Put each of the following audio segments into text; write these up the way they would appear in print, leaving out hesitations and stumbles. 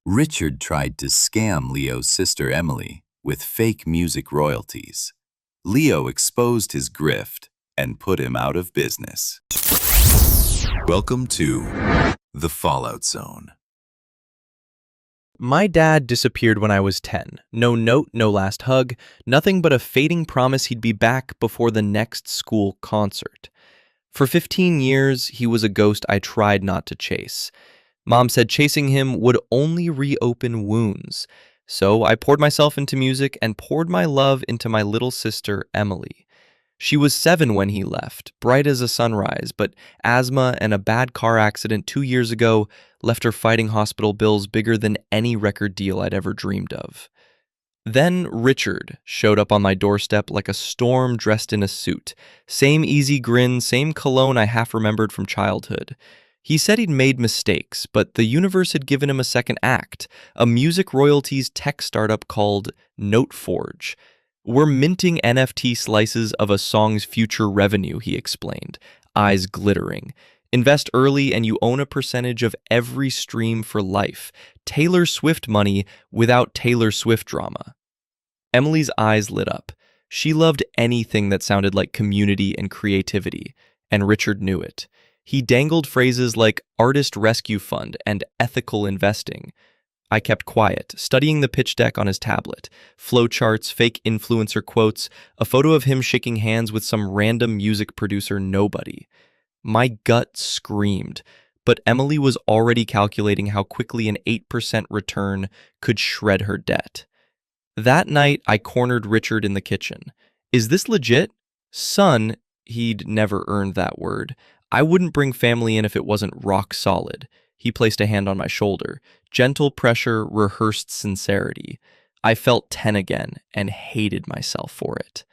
Richard tried to scam Leo's sister Emily with fake music royalties. Leo exposed his grift and put him out of business. Welcome to The Fallout Zone. My dad disappeared when I was 10. No note, no last hug, nothing but a fading promise he'd be back before the next school concert. For 15 years, he was a ghost I tried not to chase. Mom said chasing him would only reopen wounds. So I poured myself into music and poured my love into my little sister, Emily. She was 7 when he left, bright as a sunrise, but asthma and a bad car accident 2 years ago left her fighting hospital bills bigger than any record deal I'd ever dreamed of. Then Richard showed up on my doorstep like a storm dressed in a suit. Same easy grin, same cologne I half remembered from childhood. He said he'd made mistakes, but the universe had given him a second act, a music royalties tech startup called Noteforge. We're minting NFT slices of a song's future revenue, he explained, eyes glittering. Invest early and you own a percentage of every stream for life. Taylor Swift money without Taylor Swift drama. Emily's eyes lit up. She loved anything that sounded like community and creativity, and Richard knew it. He dangled phrases like artist rescue fund and ethical investing. I kept quiet, studying the pitch deck on his tablet, flowcharts, fake influencer quotes, a photo of him shaking hands with some random music producer nobody. My gut screamed, but Emily was already calculating how quickly an 8% return could shred her debt. That night, I cornered Richard in the kitchen. Is this legit? Son, he'd never earned that word. I wouldn't bring family in if it wasn't rock solid. He placed a hand on my shoulder. Gentle pressure, rehearsed sincerity. I felt 10 again and hated myself for it.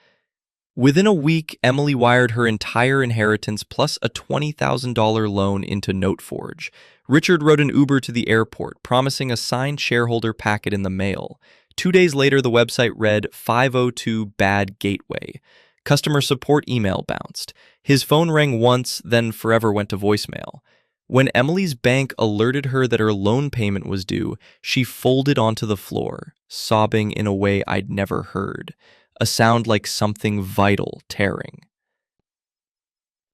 Within a week, Emily wired her entire inheritance plus a $20,000 loan into Noteforge. Richard rode an Uber to the airport, promising a signed shareholder packet in the mail. 2 days later, the website read 502 Bad Gateway. Customer support email bounced. His phone rang once, then forever went to voicemail. When Emily's bank alerted her that her loan payment was due, she folded onto the floor, sobbing in a way I'd never heard, a sound like something vital tearing.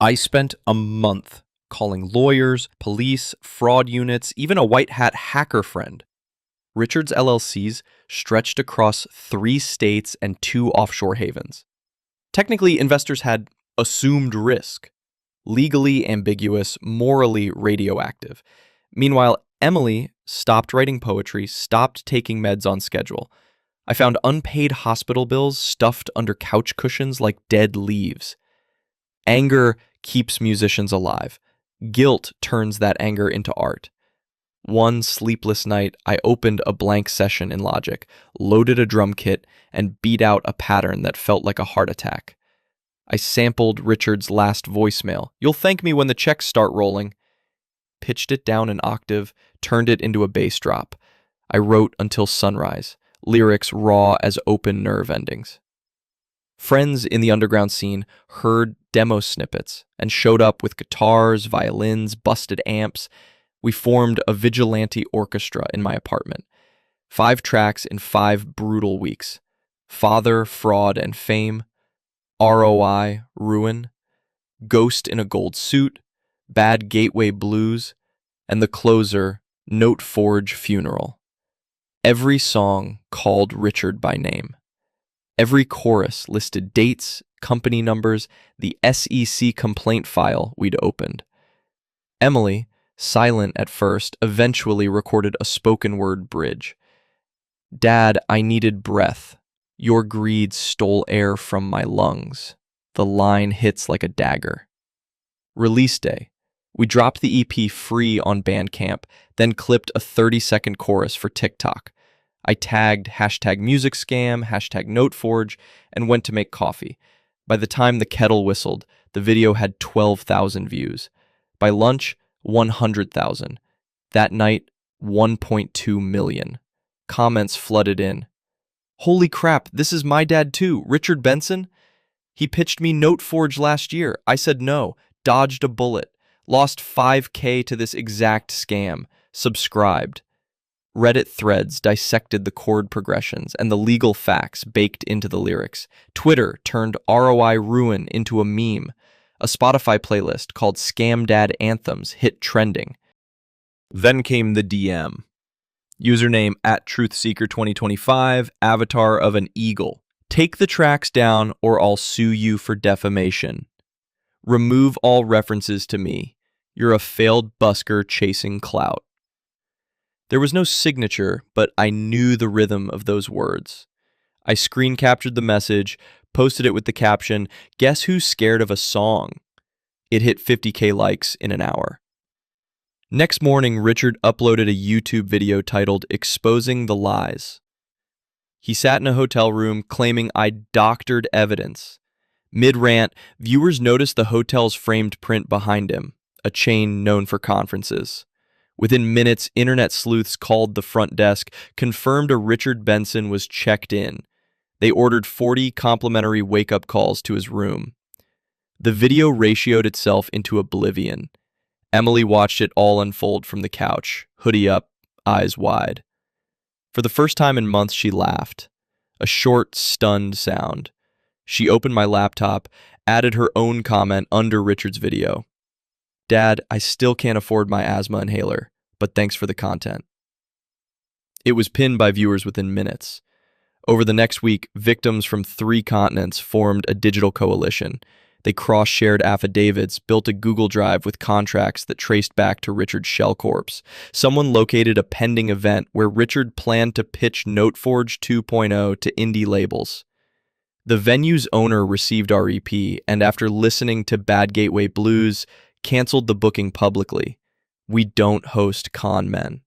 I spent a month calling lawyers, police, fraud units, even a white hat hacker friend. Richard's LLCs stretched across 3 states and 2 offshore havens. Technically, investors had assumed risk. Legally ambiguous, morally radioactive. Meanwhile, Emily stopped writing poetry, stopped taking meds on schedule. I found unpaid hospital bills stuffed under couch cushions like dead leaves. Anger keeps musicians alive. Guilt turns that anger into art. One sleepless night, I opened a blank session in Logic, loaded a drum kit, and beat out a pattern that felt like a heart attack. I sampled Richard's last voicemail. You'll thank me when the checks start rolling. Pitched it down an octave, turned it into a bass drop. I wrote until sunrise, lyrics raw as open nerve endings. Friends in the underground scene heard demo snippets and showed up with guitars, violins, busted amps. We formed a vigilante orchestra in my apartment. 5 tracks in 5 brutal weeks. Father, Fraud, and Fame. ROI, Ruin. Ghost in a Gold Suit. Bad Gateway Blues. And the closer, Noteforge Funeral. Every song called Richard by name. Every chorus listed dates, company numbers, the SEC complaint file we'd opened. Emily, silent at first, eventually recorded a spoken word bridge. Dad, I needed breath. Your greed stole air from my lungs. The line hits like a dagger. Release day. We dropped the EP free on Bandcamp, then clipped a 30-second chorus for TikTok. I tagged #MusicScam, #Noteforge, and went to make coffee. By the time the kettle whistled, the video had 12,000 views. By lunch, 100,000. That night, 1.2 million. Comments flooded in. Holy crap, this is my dad too, Richard Benson? He pitched me Noteforge last year. I said no, dodged a bullet, lost $5,000 to this exact scam, subscribed. Reddit threads dissected the chord progressions and the legal facts baked into the lyrics. Twitter turned ROI ruin into a meme. A Spotify playlist called Scam Dad Anthems hit trending. Then came the DM. Username @TruthSeeker2025, avatar of an eagle. Take the tracks down or I'll sue you for defamation. Remove all references to me. You're a failed busker chasing clout. There was no signature, but I knew the rhythm of those words. I screen captured the message, posted it with the caption, "Guess who's scared of a song?" It hit 50K likes in an hour. Next morning, Richard uploaded a YouTube video titled "Exposing the Lies." He sat in a hotel room claiming I doctored evidence. Mid-rant, viewers noticed the hotel's framed print behind him, a chain known for conferences. Within minutes, internet sleuths called the front desk, confirmed a Richard Benson was checked in. They ordered 40 complimentary wake-up calls to his room. The video ratioed itself into oblivion. Emily watched it all unfold from the couch, hoodie up, eyes wide. For the first time in months, she laughed. A short, stunned sound. She opened my laptop, added her own comment under Richard's video. "Dad, I still can't afford my asthma inhaler, but thanks for the content." It was pinned by viewers within minutes. Over the next week, victims from 3 continents formed a digital coalition. They cross-shared affidavits, built a Google Drive with contracts that traced back to Richard's shell corpse. Someone located a pending event where Richard planned to pitch Noteforge 2.0 to indie labels. The venue's owner received our EP, and after listening to Bad Gateway Blues, canceled the booking publicly. We don't host con men.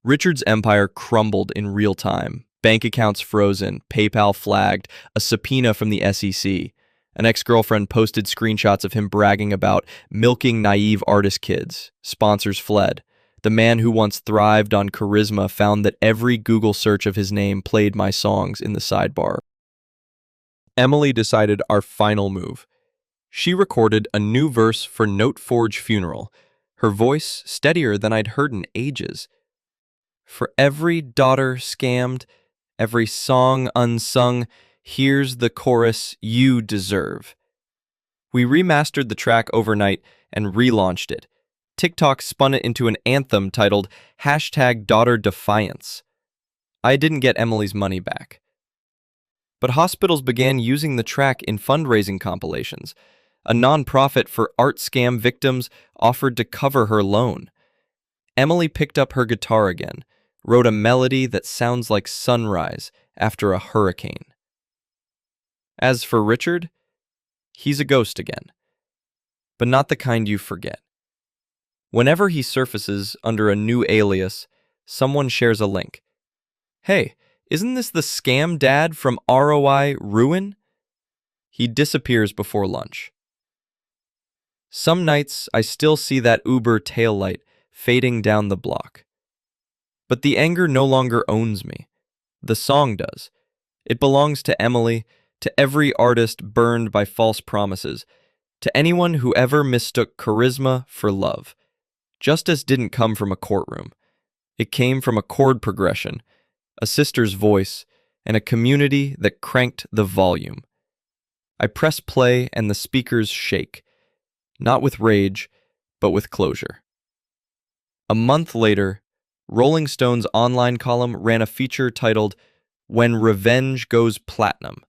Richard's empire crumbled in real time. Bank accounts frozen, PayPal flagged, a subpoena from the SEC. An ex-girlfriend posted screenshots of him bragging about milking naive artist kids. Sponsors fled. The man who once thrived on charisma found that every Google search of his name played my songs in the sidebar. Emily decided our final move. She recorded a new verse for Noteforge Funeral, her voice steadier than I'd heard in ages. "For every daughter scammed, every song unsung, here's the chorus you deserve." We remastered the track overnight and relaunched it. TikTok spun it into an anthem titled #DaughterDefiance. I didn't get Emily's money back. But hospitals began using the track in fundraising compilations. A nonprofit for art scam victims offered to cover her loan. Emily picked up her guitar again, wrote a melody that sounds like sunrise after a hurricane. As for Richard, he's a ghost again, but not the kind you forget. Whenever he surfaces under a new alias, someone shares a link. "Hey, isn't this the scam dad from ROI Ruin?" He disappears before lunch. Some nights, I still see that Uber taillight fading down the block. But the anger no longer owns me. The song does. It belongs to Emily, to every artist burned by false promises, to anyone who ever mistook charisma for love. Justice didn't come from a courtroom. It came from a chord progression, a sister's voice, and a community that cranked the volume. I press play and the speakers shake, not with rage, but with closure. A month later, Rolling Stone's online column ran a feature titled "When Revenge Goes Platinum,"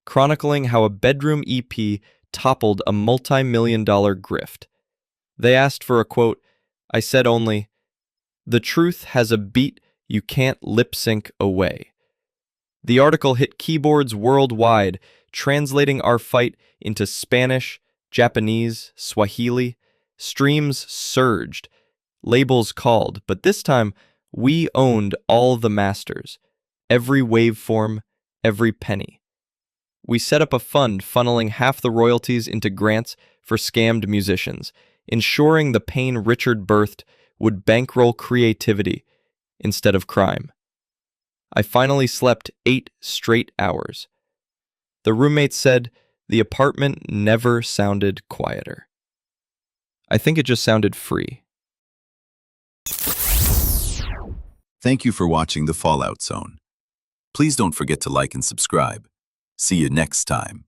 chronicling how a bedroom EP toppled a multi-million-dollar grift. They asked for a quote. I said only, "The truth has a beat you can't lip-sync away." The article hit keyboards worldwide, translating our fight into Spanish, Japanese, Swahili. Streams surged. Labels called, but this time we owned all the masters, every waveform, every penny. We set up a fund funneling half the royalties into grants for scammed musicians, ensuring the pain Richard birthed would bankroll creativity instead of crime. I finally slept 8 straight hours. The roommate said the apartment never sounded quieter. I think it just sounded free. Thank you for watching The Fallout Zone. Please don't forget to like and subscribe. See you next time.